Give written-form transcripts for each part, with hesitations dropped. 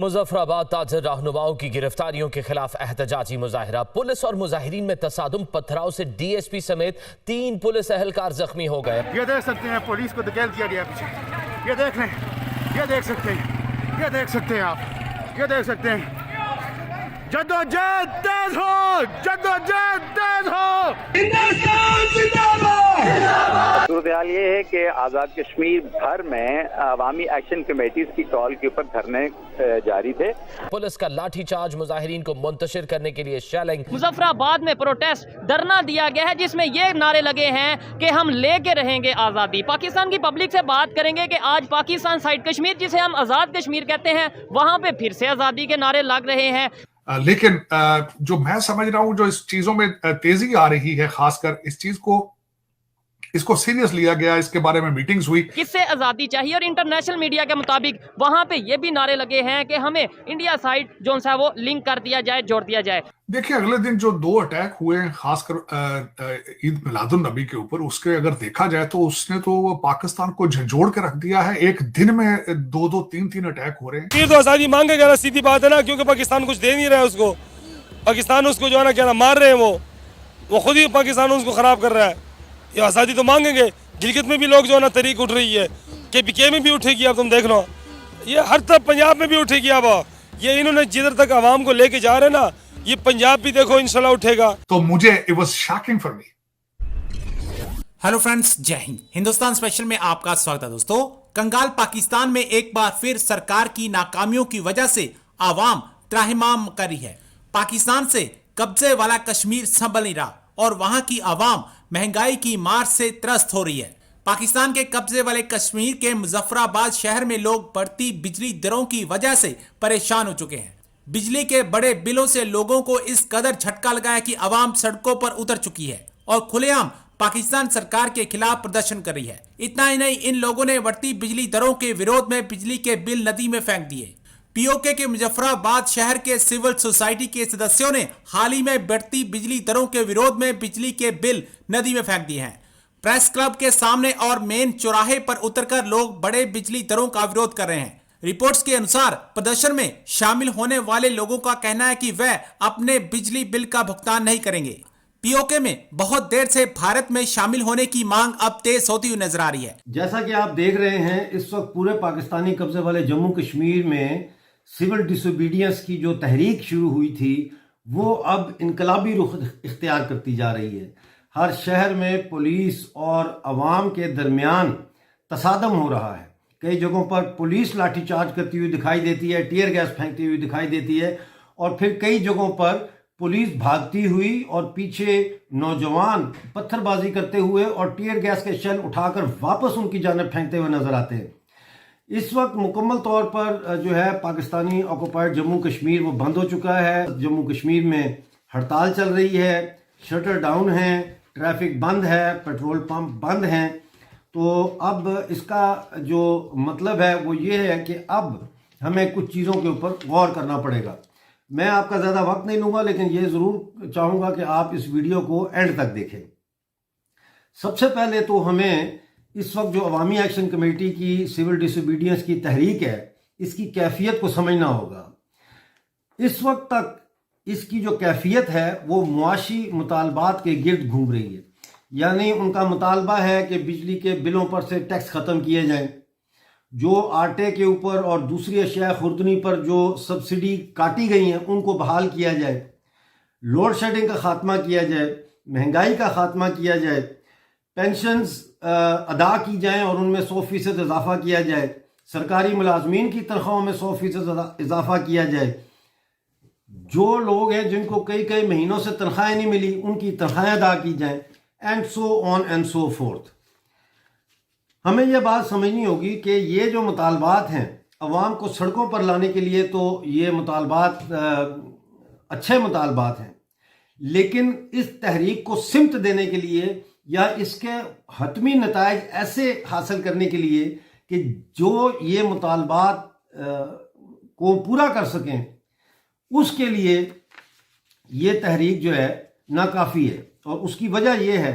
मुजफ्फराबाद ताजर रहनुमाओं की गिरफ्तारियों के खिलाफ एहतजाजी मुजाहिरा। पुलिस और मुजाहिरीन में तसादुम, पथराव से डीएसपी समेत 3 पुलिस एहलकार जख्मी हो गए। ये देख सकते हैं पुलिस को धकेल दिया गया पीछे, ये देख रहे हैं, ये देख सकते हैं, ये देख सकते हैं आप, ये देख सकते हैं। जद्दोजहद तेज हो, जद्दोजहद तेज हो, हिंदुस्तान जिंदाबाद। सूरत-ए-हाल ये है कि आज़ाद कश्मीर भर में अवामी एक्शन कमेटीज की कॉल के ऊपर धरने जारी थे। पुलिस का लाठीचार्ज, मुजाहिरीन को मुंतशिर करने के लिए शेलिंग। मुजफ्फराबाद में प्रोटेस्ट धरना दिया गया है जिसमें ये नारे लगे हैं कि हम लेके रहेंगे आज़ादी। पाकिस्तान की पब्लिक से बात करेंगे कि आज पाकिस्तान साइड कश्मीर, जिसे हम आज़ाद कश्मीर कहते हैं, वहाँ पे फिर से आज़ादी के नारे लग रहे हैं। लेकिन जो मैं समझ रहा हूँ, जो इस चीजों में तेजी आ रही है, खासकर इस चीज को, इसको सीरियस लिया गया, इसके बारे में मीटिंग्स हुई। किससे आज़ादी चाहिए, और इंटरनेशनल मीडिया के मुताबिक वहाँ पे ये भी नारे लगे हैं कि हमें इंडिया साइड जो है वो लिंक कर दिया जाए, जोड़ दिया जाए। देखिए, अगले दिन जो 2 अटैक हुए हैं, खासकर ईद मिलादुन नबी के ऊपर, उसके अगर देखा जाए तो उसने तो पाकिस्तान को झंझोड़ के रख दिया है। एक दिन में 2-2, 3-3 अटैक हो रहे हैं। फिर तो आज़ादी मांगेगा ना, सीधी बात है ना, क्योंकि पाकिस्तान कुछ दे नहीं रहा है उसको। पाकिस्तान उसको जो है ना, क्या ना, मार रहे हैं वो खुद ही पाकिस्तान उसको खराब कर रहा है। ये आज़ादी तो मांगेंगे। गिलगित में भी लोग जो है ना, तहरीक उठ रही है, के में भी उठेगी, अब तुम देख लो, ये हर तरफ पंजाब में भी उठेगी। अब ये इन्होंने जिधर तक आवाम को लेके जा रहे हैं ना, ये पंजाब भी देखो इंशाल्लाह उठेगा। तो मुझे it was shocking for me. Hello friends, जय हिंद। हिंदुस्तान स्पेशल में आपका स्वागत है दोस्तों। कंगाल पाकिस्तान में एक बार फिर सरकार की नाकामियों की वजह से आवाम त्राहिमाम कर रही है। पाकिस्तान से कब्जे वाला कश्मीर संभल नहीं रहा और वहां की आवाम महंगाई की मार से त्रस्त हो रही है। पाकिस्तान के कब्जे वाले कश्मीर के मुजफ्फराबाद शहर में लोग बढ़ती बिजली दरों की वजह से परेशान हो चुके हैं। बिजली के बड़े बिलों से लोगों को इस कदर झटका लगा है कि आवाम सड़कों पर उतर चुकी है और खुलेआम पाकिस्तान सरकार के खिलाफ प्रदर्शन कर रही है। इतना ही नहीं, इन लोगों ने बढ़ती बिजली दरों के विरोध में बिजली के बिल नदी में फेंक दिए। पीओके के मुजफ्फराबाद शहर के सिविल सोसाइटी के सदस्यों ने हाल ही में बढ़ती बिजली दरों के विरोध में बिजली के बिल नदी में फेंक दिए हैं। प्रेस क्लब के सामने और मेन चौराहे पर उतरकर लोग बड़े बिजली दरों का विरोध कर रहे हैं। रिपोर्ट्स के अनुसार प्रदर्शन में शामिल होने वाले लोगों का कहना है कि वह अपने बिजली बिल का भुगतान नहीं करेंगे। पीओके में बहुत देर से भारत में शामिल होने की मांग अब तेज होती हुई नजर आ रही है। जैसा कि आप देख रहे हैं, इस वक्त पूरे पाकिस्तानी कब्जे वाले जम्मू कश्मीर में सिविल डिसोबीडियंस की जो तहरीक शुरू हुई थी, वो अब इनकलाबी रुख इख्तियार करती जा रही है। हर शहर में पुलिस और अवाम के दरमियान तसादम हो रहा है। कई जगहों पर पुलिस लाठीचार्ज करती हुई दिखाई देती है, टीयर गैस फेंकती हुई दिखाई देती है, और फिर कई जगहों पर पुलिस भागती हुई और पीछे नौजवान पत्थरबाजी करते हुए और टीयर गैस के शेल उठाकर वापस उनकी जानिब फेंकते हुए नजर आते हैं। इस वक्त मुकम्मल तौर पर जो है पाकिस्तानी ऑक्युपाइड जम्मू कश्मीर वो बंद हो चुका है। जम्मू कश्मीर में हड़ताल चल रही है, शटर डाउन है, ट्रैफिक बंद है, पेट्रोल पंप बंद हैं। तो अब इसका जो मतलब है वो ये है कि अब हमें कुछ चीज़ों के ऊपर गौर करना पड़ेगा। मैं आपका ज़्यादा वक्त नहीं लूँगा, लेकिन ये ज़रूर चाहूँगा कि आप इस वीडियो को एंड तक देखें। सबसे पहले तो हमें इस वक्त जो अवामी एक्शन कमेटी की सिविल डिसोबीडियंस की तहरीक है, इसकी कैफियत को समझना होगा। इस वक्त तक इसकी जो कैफियत है वो मुआशी मुतालबात के गिर्द घूम रही है। यानी उनका मुतालबा है कि बिजली के बिलों पर से टैक्स ख़त्म किए जाएं, जो आटे के ऊपर और दूसरी अशिया खुर्दनी पर जो सब्सिडी काटी गई हैं उनको बहाल किया जाए, लोड शेडिंग का ख़ात्मा किया जाए, महंगाई का ख़ात्मा किया जाए, पेंशन्स अदा की जाएं और उनमें 100% इजाफा किया जाए, सरकारी मुलाजमीन की तनख्वाहों में 100% इजाफा किया जाए, जो लोग हैं जिनको कई कई महीनों से तनख्वाहें नहीं मिली उनकी तनख्वाहें अदा की जाएं, and so on and so fourth. हमें यह बात समझनी होगी कि ये जो मुतालबात हैं अवाम को सड़कों पर लाने के लिए, तो ये मुतालबात अच्छे मुतालबात हैं, लेकिन इस तहरीक को सिमत देने के लिए या इसके हतमी नताइज ऐसे हासिल करने के लिए कि जो ये मुतालबात को पूरा कर सकें, उसके लिए ये तहरीक जो है नाकाफ़ी है। और उसकी वजह यह है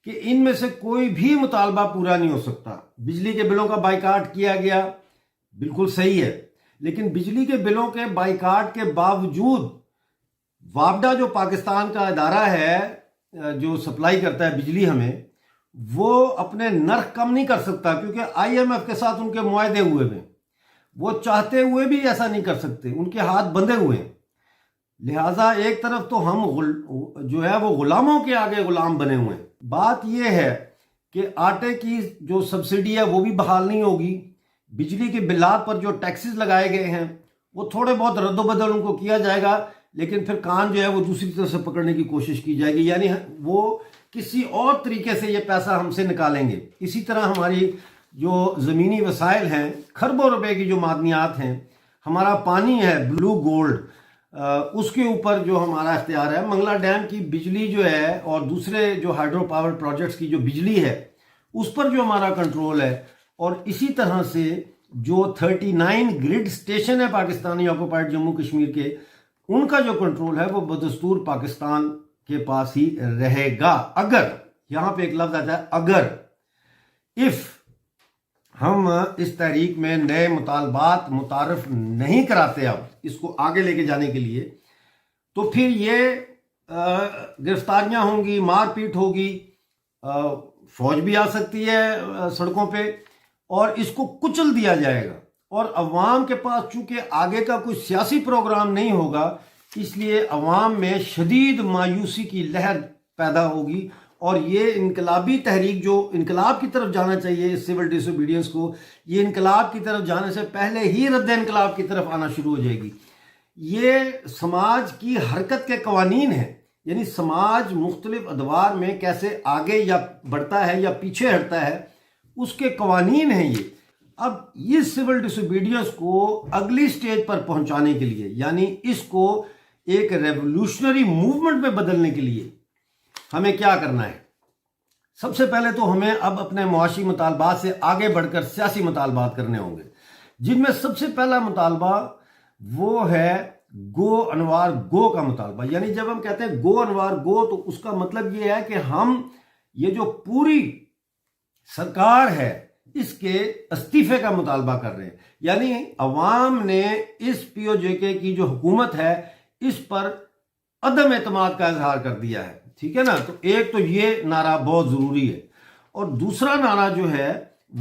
कि इनमें से कोई भी मुतालबा पूरा नहीं हो सकता। बिजली के बिलों का बाइकाट किया गया, बिल्कुल सही है, لیکن بجلی کے بلوں کے بائیکاٹ کے باوجود وابڈا جو پاکستان کا ادارہ ہے جو سپلائی کرتا ہے بجلی ہمیں، وہ اپنے نرخ کم نہیں کر سکتا، کیونکہ IMF کے ساتھ ان کے معاہدے ہوئے ہیں، وہ چاہتے ہوئے بھی ایسا نہیں کر سکتے، ان کے ہاتھ بندھے ہوئے ہیں۔ لہٰذا ایک طرف تو ہم جو ہے وہ غلاموں کے آگے غلام بنے ہوئے ہیں۔ بات یہ ہے کہ آٹے کی جو سبسڈی ہے وہ بھی بحال نہیں ہوگی، بجلی کے بلات پر جو ٹیکسز لگائے گئے ہیں وہ تھوڑے بہت رد و بدل ان کو کیا جائے گا، لیکن پھر کان جو ہے وہ دوسری طرف سے پکڑنے کی کوشش کی جائے گی، یعنی وہ کسی اور طریقے سے یہ پیسہ ہم سے نکالیں گے۔ اسی طرح ہماری جو زمینی وسائل ہیں، کھربوں روپے کی جو معدنیات ہیں، ہمارا پانی ہے بلو گولڈ، اس کے اوپر جو ہمارا اختیار ہے، منگلا ڈیم کی بجلی جو ہے اور دوسرے جو ہائیڈرو پاور پروجیکٹس کی جو بجلی ہے اس پر جو ہمارا کنٹرول ہے، اور اسی طرح سے جو 39 گرڈ سٹیشن ہے پاکستانی آکوپائڈ جموں کشمیر کے، ان کا جو کنٹرول ہے وہ بدستور پاکستان کے پاس ہی رہے گا، اگر، یہاں پہ ایک لفظ آتا ہے اگر، ہم اس تحریک میں نئے مطالبات متعارف نہیں کراتے اب اس کو آگے لے کے جانے کے لیے، تو پھر یہ گرفتاریاں ہوں گی، مار پیٹ ہوگی، فوج بھی آ سکتی ہے سڑکوں پہ، اور اس کو کچل دیا جائے گا، اور عوام کے پاس چونکہ آگے کا کوئی سیاسی پروگرام نہیں ہوگا، اس لیے عوام میں شدید مایوسی کی لہر پیدا ہوگی، اور یہ انقلابی تحریک جو انقلاب کی طرف جانا چاہیے، سول ڈس اوبیڈینس کو، یہ انقلاب کی طرف جانے سے پہلے ہی رد انقلاب کی طرف آنا شروع ہو جائے گی۔ یہ سماج کی حرکت کے قوانین ہیں، یعنی سماج مختلف ادوار میں کیسے آگے یا بڑھتا ہے یا پیچھے ہٹتا ہے، اس کے قوانین ہیں یہ۔ اب اس سول ڈس اوبیڈینس کو اگلی سٹیج پر پہنچانے کے لیے، یعنی اس کو ایک ریولوشنری موومنٹ میں بدلنے کے لیے ہمیں کیا کرنا ہے؟ سب سے پہلے تو ہمیں اب اپنے معاشی مطالبات سے آگے بڑھ کر سیاسی مطالبات کرنے ہوں گے، جن میں سب سے پہلا مطالبہ وہ ہے گو انوار گو کا مطالبہ۔ یعنی جب ہم کہتے ہیں گو انوار گو، تو اس کا مطلب یہ ہے کہ ہم یہ جو پوری سرکار ہے اس کے استعفے کا مطالبہ کر رہے ہیں، یعنی عوام نے اس POJK کی جو حکومت ہے اس پر عدم اعتماد کا اظہار کر دیا ہے، ٹھیک ہے نا؟ تو ایک تو یہ نعرہ بہت ضروری ہے، اور دوسرا نعرہ جو ہے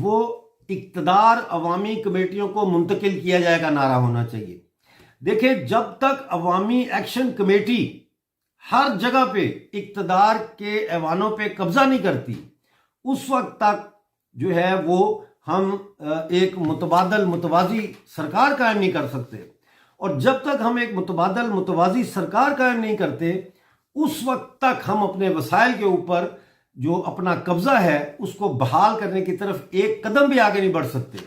وہ اقتدار عوامی کمیٹیوں کو منتقل کیا جائے گا نعرہ ہونا چاہیے۔ دیکھیں، جب تک عوامی ایکشن کمیٹی ہر جگہ پہ اقتدار کے ایوانوں پہ قبضہ نہیں کرتی، اس وقت تک جو ہے وہ ہم ایک متبادل متوازی سرکار قائم نہیں کر سکتے، اور جب تک ہم ایک متبادل متوازی سرکار قائم نہیں کرتے، اس وقت تک ہم اپنے وسائل کے اوپر جو اپنا قبضہ ہے اس کو بحال کرنے کی طرف ایک قدم بھی آگے نہیں بڑھ سکتے۔